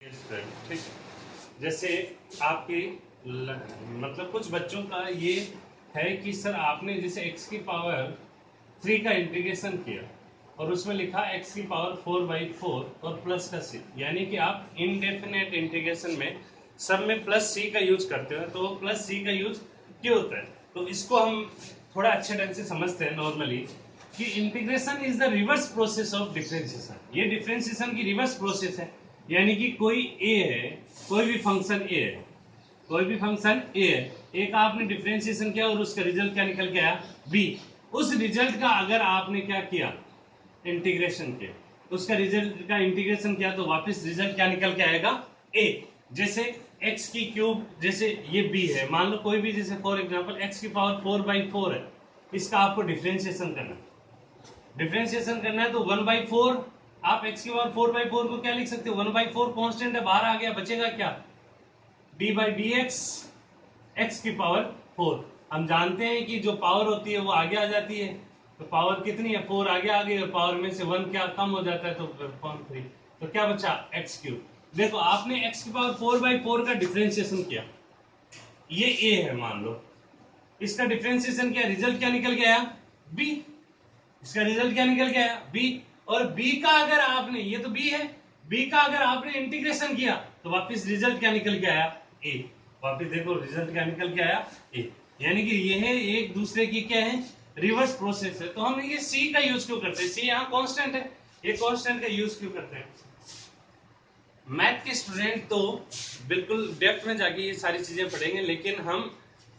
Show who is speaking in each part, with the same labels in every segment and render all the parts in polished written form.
Speaker 1: ठीक है। जैसे आपके मतलब कुछ बच्चों का ये है कि सर आपने जैसे x की पावर 3 का इंटीग्रेशन किया और उसमें लिखा x की पावर 4/4 और प्लस का c, यानी कि आप इनडेफिनेट इंटीग्रेशन में सब में प्लस c का यूज करते हो, तो वो प्लस c का यूज क्यों होता है? तो इसको हम थोड़ा अच्छे ढंग से समझते हैं नॉर्मली कि integration is the reverse process of differentiation. ये डिफरेंशिएशन की रिवर्स प्रोसेस है, यानी कि कोई a है, कोई भी फंक्शन a है, कोई भी फंक्शन a है, a का आपने डिफरेंशिएशन किया और उसका रिजल्ट क्या निकल के आया b। उस रिजल्ट का अगर आपने क्या किया, इंटीग्रेशन किया, उसका रिजल्ट का इंटीग्रेशन किया तो वापस रिजल्ट क्या निकल के आएगा a। जैसे x की क्यूब, जैसे ये b है, मान लो कोई भी, जैसे फॉर एग्जांपल x की पावर 4/4 है, इसका आपको डिफरेंशिएशन करना है। डिफरेंशिएशन करना है तो 1/4, आप x की पावर 4/4 को क्या लिख सकते हो, 1/4 कांस्टेंट है, बाहर आ गया, बचेगा क्या, d/dx x की पावर 4। हम जानते हैं कि जो पावर होती है वो आगे आ जाती है, तो पावर कितनी है, 4 आगे आ गई और पावर में से 1 क्या कम हो जाता है, तो 3, तो क्या बचा x³। देखो आपने x की पावर 4/4 का डिफरेंशिएशन किया, ये a है मान लो, इसका डिफरेंशिएशन किया, रिजल्ट क्या निकल गया b। इसका रिजल्ट क्या निकल के आया b, और b का अगर आपने, ये तो b है, b का अगर आपने इंटीग्रेशन किया तो वापस रिजल्ट क्या निकल के आया a। वापस देखो रिजल्ट क्या निकल के आया a, यानी कि ये है एक दूसरे की क्या है, रिवर्स प्रोसेस है। तो हम ये c का यूज क्यों करते हैं, c यहाँ कांस्टेंट है, ये कांस्टेंट का यूज क्यों करते हैं? मैथ के स्टूडेंट तो बिल्कुल डेप्थ में जाके ये सारी चीजें पढ़ेंगे, लेकिन हम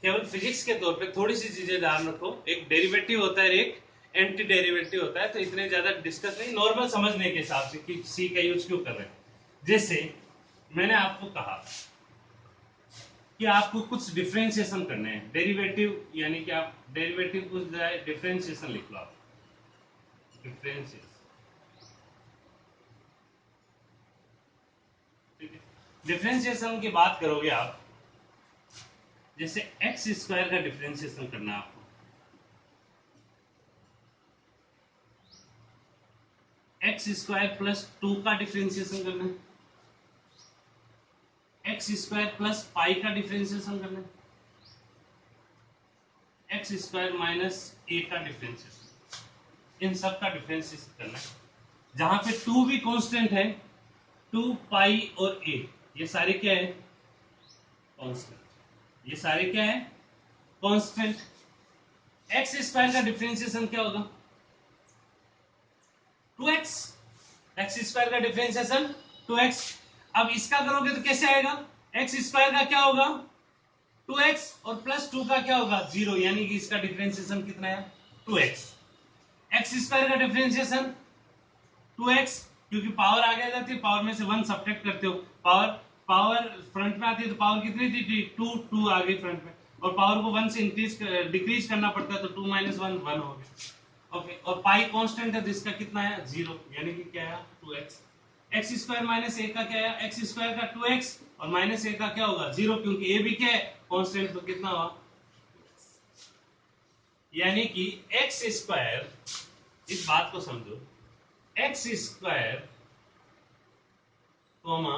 Speaker 1: केवल फिजिक्स के तौर पे थोड़ी सी चीजें ध्यान रखो। एक डेरिवेटिव होता है, एक एंटी डेरिवेटिव होता है, तो इतने ज्यादा डिस्कस नहीं, नॉर्मल समझने के हिसाब से कि सी का यूज क्यों कर रहे हैं। जैसे मैंने आपको कहा कि आपको कुछ डिफरेंशिएशन करने हैं, डेरिवेटिव, यानी कि आप डेरिवेटिव कुछ डिफरेंशिएशन लिख लो, आप डिफरेंशिएशन, ठीक है। डिफरेंशिएशन की बात करोगे आप, जैसे x² का डिफरेंशिएशन करना है आपको, x² प्लस 2 का डिफरेंशिएशन करना है, x² प्लस पाई का डिफरेंशिएशन करना है, x² माइनस a का डिफरेंशिएशन, इन सब का डिफरेंशिएशन करना है। जहां पे 2 भी कांस्टेंट है, 2 पाई और a, ये सारे क्या है, कांस्टेंट, ये सारे क्या है, कांस्टेंट। x² का डिफरेंशिएशन क्या होगा, 2x, x² का डिफरेंशिएशन 2x। अब इसका करोगे तो कैसे आएगा, x² का क्या होगा 2x और प्लस 2 का क्या होगा 0, यानी कि इसका डिफरेंशिएशन कितना है 2x। x² का डिफरेंशिएशन 2x, क्योंकि पावर आगे आ जाती है, पावर में से 1 सब्ट्रैक्ट करते हो, पावर पावर फ्रंट में आती है, तो पावर कितनी थी 2 आ गई फ्रंट में, और पावर को 1 से डिक्रीज करना पड़ता है, तो 2 - 1 1 हो गया, ओके। और पाई कांस्टेंट है तो इसका कितना है 0, यानी कि क्या है 2x। x² माइनस a का क्या है, x² का 2x और माइनस a का क्या होगा 0, क्योंकि a भी क्या है कांस्टेंट, तो कितना हुआ, यानी कि x², इस बात को समझो, x² comma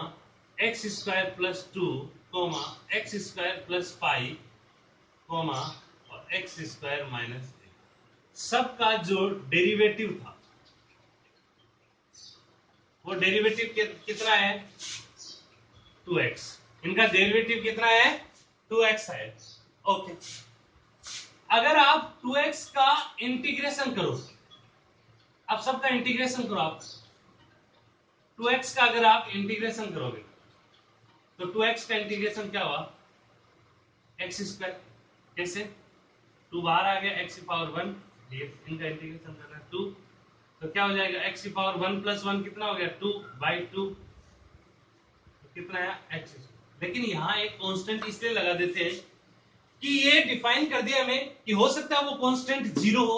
Speaker 1: x² plus 2 comma x² plus pi comma और x² माइनस a, सबका जो डेरिवेटिव था वो डेरिवेटिव कितना है 2x, इनका डेरिवेटिव कितना है 2x है, ओके। अगर आप 2x का इंटीग्रेशन करो, अब सबका इंटीग्रेशन करो आप, 2x का अगर आप इंटीग्रेशन करोगे तो 2x का इंटीग्रेशन क्या हुआ x², कैसे 2 बाहर आ गया, x की पावर 1 dx, इनका इंटीग्रेशन करना है 2, तो क्या हो जाएगा x की पावर 1 प्लस 1 कितना हो गया 2/2, तो कितना है x। लेकिन यहाँ एक कांस्टेंट इसलिए लगा देते हैं कि ये डिफाइन कर दिया हमें कि हो सकता है वो कांस्टेंट 0 हो,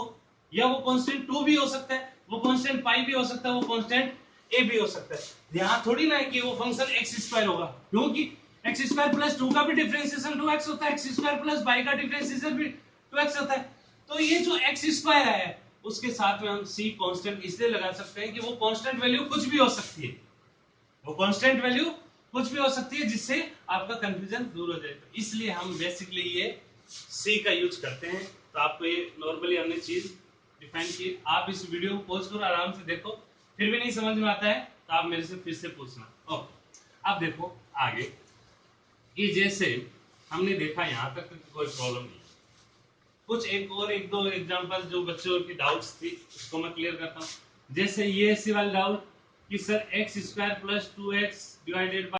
Speaker 1: या वो कांस्टेंट 2 भी हो सकता है, वो कांस्टेंट पाई भी हो सकता है, वो कांस्टेंट a भी हो सकता है। यहाँ थोड़ी ना है कि वो फंक्शन x² होगा, क्योंकि x² प्लस 2 का भी डिफरेंशिएशन 2x होता है, x² प्लस y का डिफरेंशिएशन भी 2x होता है। तो ये जो x² है उसके साथ में हम c कांस्टेंट इसलिए लगा सकते हैं कि वो कांस्टेंट वैल्यू कुछ भी हो सकती है, वो कांस्टेंट वैल्यू कुछ भी हो सकती है जिससे आपका कंफ्यूजन दूर हो जाए। तो इसलिए हम बेसिकली ये सी का यूज करते हैं। तो आपको ये नॉर्मली हमने चीज डिफाइन की। आप इस वीडियो को पॉज करो, आराम से देखो, फिर भी नहीं समझ में आता है तो आप मेरे से फिर से पूछना। ओके, अब देखो आगे कि जैसे हमने देखा यहाँ तक कोई प्रॉब्लम नहीं, कुछ एक दो एग्जांपल जो बच्चों की डाउट्स थी उसको मैं क्लियर करता हूँ। जैसे ये वाला डाउट कि सर x² + 2x डिवाइडेड